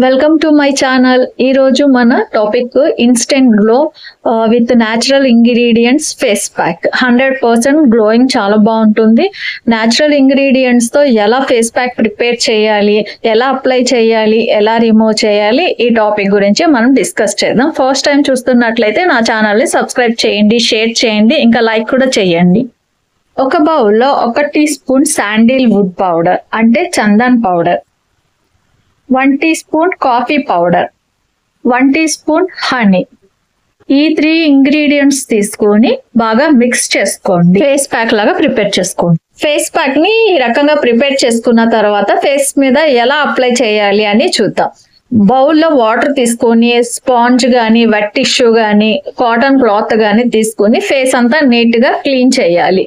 Welcome to my channel. ఈ రోజు మన topic instant glow with natural ingredients face pack. 100% glowing చాలా బాగుంటుంది. న్యాచురల్ ఇంగ్రీడియంట్స్ తో ఎలా ఫేస్ ప్యాక్ ప్రిపేర్ చేయాలి, ఎలా అప్లై చేయాలి, ఎలా రిమూవ్ చేయాలి, ఈ టాపిక్ గురించి మనం డిస్కస్ చేద్దాం. ఫస్ట్ టైం చూస్తున్నట్లయితే నా ఛానల్ ని సబ్స్క్రైబ్ చేయండి, షేర్ చేయండి, ఇంకా లైక్ కూడా చేయండి. ఒక బౌల్లో 1 teaspoon sandalwood powder అంటే చందన్ powder, 1 teaspoon coffee powder, 1 teaspoon honey, ఈ 3 ఇంగ్రీడియంట్స్ తీసుకొని బాగా మిక్స్ చేసుకోండి. ఫేస్ ప్యాక్ లాగా ప్రిపేర్ చేసుకోండి. ఫేస్ ప్యాక్ ని ఈ రకంగా ప్రిపేర్ చేసుకున్న తర్వాత ఫేస్ మీద ఎలా అప్లై చేయాలి అని చూద్దాం. బౌల్లో వాటర్ తీసుకొని స్పాంజ్ గానీ, వెట్ టిష్యూ గానీ, కాటన్ క్లాత్ గానీ తీసుకొని ఫేస్ అంతా నీట్ గా క్లీన్ చేయాలి.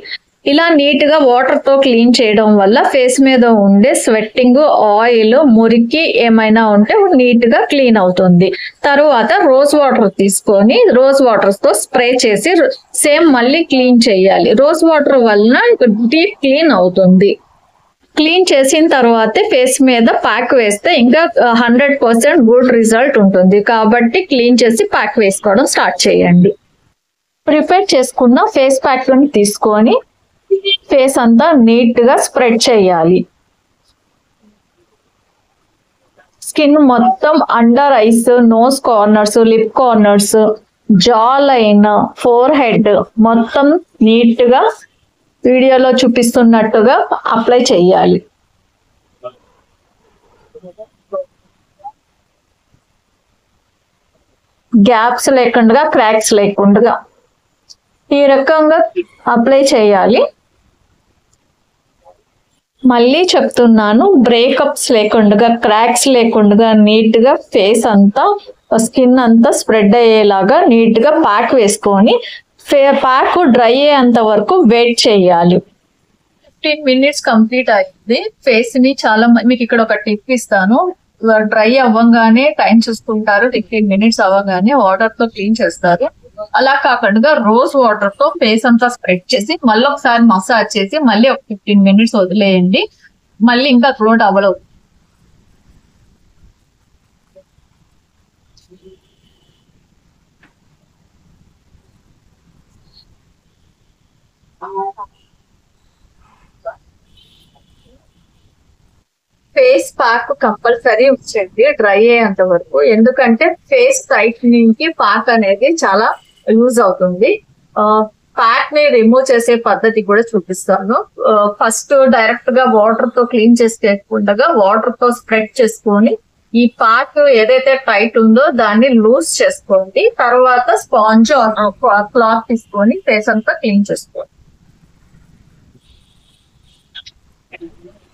ఇలా నీట్ గా వాటర్ తో క్లీన్ చేయడం వల్ల ఫేస్ మీద ఉండే స్వెట్టింగ్, ఆయిల్, మురికి ఏమైనా ఉంటే నీట్ గా క్లీన్ అవుతుంది. తరువాత రోజ్ వాటర్ తీసుకొని రోజ్ వాటర్ తో స్ప్రే చేసి సేమ్ మళ్ళీ క్లీన్ చేయాలి. రోజ్ వాటర్ వలన డీప్ క్లీన్ అవుతుంది. క్లీన్ చేసిన తర్వాతే ఫేస్ మీద ప్యాక్ వేస్తే ఇంకా 100% గుడ్ రిజల్ట్ ఉంటుంది. కాబట్టి క్లీన్ చేసి ప్యాక్ వేసుకోవడం స్టార్ట్ చేయండి. ప్రిపేర్ చేసుకున్న ఫేస్ ప్యాక్ తీసుకొని ఫేస్ అంతా నీట్ గా స్ప్రెడ్ చేయాలి. స్కిన్ మొత్తం under eyes, nose corners, lip corners, jaw line, forehead మొత్తం నీట్ గా వీడియోలో చూపిస్తున్నట్టుగా అప్లై చేయాలి. గ్యాప్స్ లేకుండా, క్రాక్స్ లేకుండా ఈ రకంగా అప్లై చేయాలి. మళ్ళీ చెప్తున్నాను, బ్రేకప్స్ లేకుండా, క్రాక్స్ లేకుండా నీట్ గా ఫేస్ అంతా, స్కిన్ అంతా స్ప్రెడ్ అయ్యేలాగా నీట్ గా ప్యాక్ వేసుకొని ప్యాక్ డ్రై అయ్యేంత వరకు వెయిట్ చేయాలి. 15 మినిట్స్ కంప్లీట్ అయింది. ఫేస్ ని చాలా మీకు ఇక్కడ ఒక టిప్ ఇస్తాను. డ్రై అవ్వగానే టైం చూసుకుంటారు, 15 మినిట్స్ అవ్వగానే వాటర్ తో క్లీన్ చేస్తారు. అలా కాకుండా రోజ్ వాటర్ తో ఫేస్ అంతా స్ప్రెడ్ చేసి మళ్ళీ ఒకసారి మసాజ్ చేసి మళ్ళీ ఒక 15 మినిట్స్ వదిలేయండి. మళ్ళీ ఇంకా గ్లో డబల్ అవుతుంది. ఫేస్ ప్యాక్ కంపల్సరీ ఉంచండి డ్రై అయ్యేంత వరకు. ఎందుకంటే ఫేస్ టైట్నింగ్ కి ప్యాక్ అనేది చాలా యూజ్ అవుతుంది. ప్యాక్ ని రిమూవ్ చేసే పద్ధతి కూడా చూపిస్తాను. ఫస్ట్ డైరెక్ట్ గా వాటర్ తో క్లీన్ చేసుకోకుండా వాటర్ తో స్ప్రెడ్ చేసుకొని ఈ ప్యాక్ ఏదైతే టైట్ ఉందో దాన్ని లూజ్ చేసుకోండి. తర్వాత స్పాంజ్ క్లాత్ తీసుకొని ఫేస్ అంతా క్లీన్ చేసుకోండి.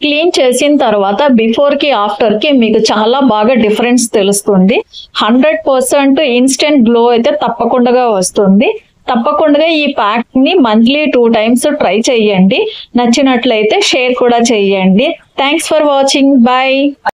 క్లీన్ చేసిన తర్వాత బిఫోర్ కి ఆఫ్టర్ కి మీకు చాలా బాగా డిఫరెన్స్ తెలుస్తుంది. 100% ఇన్స్టెంట్ గ్లో అయితే తప్పకుండా వస్తుంది. తప్పకుండా ఈ ప్యాక్ ని మంత్లీ 2 times ట్రై చేయండి. నచ్చినట్లయితే షేర్ కూడా చేయండి. Thanks for watching. బై.